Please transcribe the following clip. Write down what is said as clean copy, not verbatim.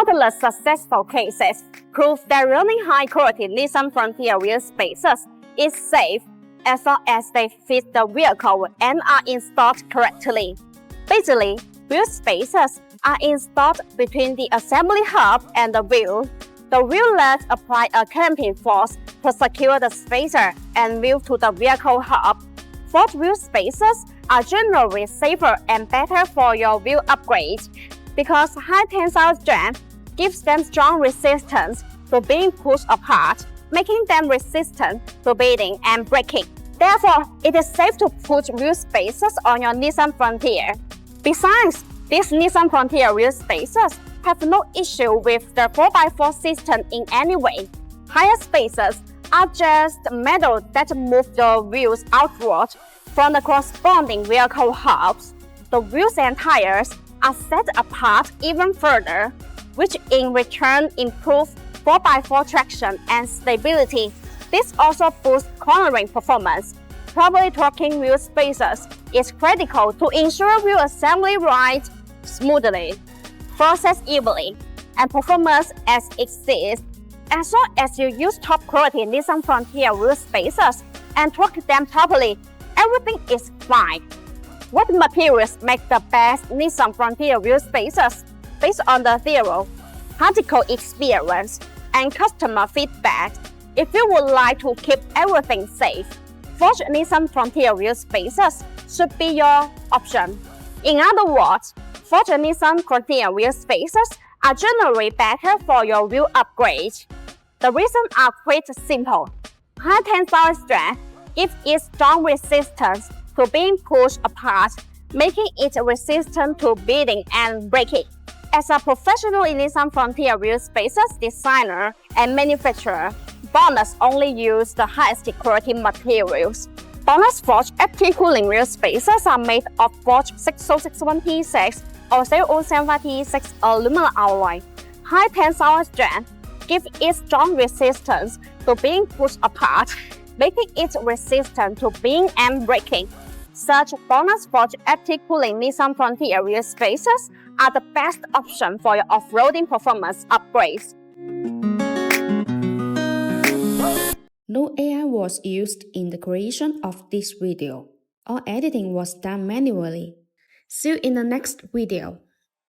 Countless successful cases prove that running high-quality Nissan Frontier wheel spacers is safe as long as they fit the vehicle and are installed correctly. Basically, wheel spacers are installed between the assembly hub and the wheel. The wheel legs apply a clamping force to secure the spacer and wheel to the vehicle hub. Forged wheel spacers are generally safer and better for your wheel upgrade because high tensile strength gives them strong resistance to being pushed apart, making them resistant to bending and breaking. Therefore, it is safe to put wheel spacers on your Nissan Frontier. Besides, these Nissan Frontier wheel spacers have no issue with the 4x4 system in any way. Higher spacers are just metal that move the wheels outward from the corresponding vehicle hubs. The wheels and tires are set apart even further, which in return improves 4x4 traction and stability. This also boosts cornering performance. Properly torquing wheel spacers is critical to ensure wheel assembly rides smoothly, process evenly, and performance as exists. As long as you use top-quality Nissan Frontier wheel spacers and torque them properly, everything is fine. What materials make the best Nissan Frontier wheel spacers? Based on the theory, practical experience, and customer feedback, if you would like to keep everything safe, forged Nissan Frontier wheel spacers should be your option. In other words, forged Nissan Frontier wheel spacers are generally better for your wheel upgrade. The reasons are quite simple. High tensile strength gives it strong resistance to being pushed apart, making it resistant to bending and breaking. As a professional Nissan Frontier wheel spacers designer and manufacturer, BONOSS only uses the highest quality materials. BONOSS forged FT cooling wheel spacers are made of forged 6061T6 or 007T6 aluminum alloy. High tensile strength gives it strong resistance to being pushed apart, making it resistant to bending and breaking. Such BONOSS forged FT cooling Nissan Frontier wheel spacers are the best option for your off-roading performance upgrades. No AI was used in the creation of this video. All editing was done manually. See you in the next video.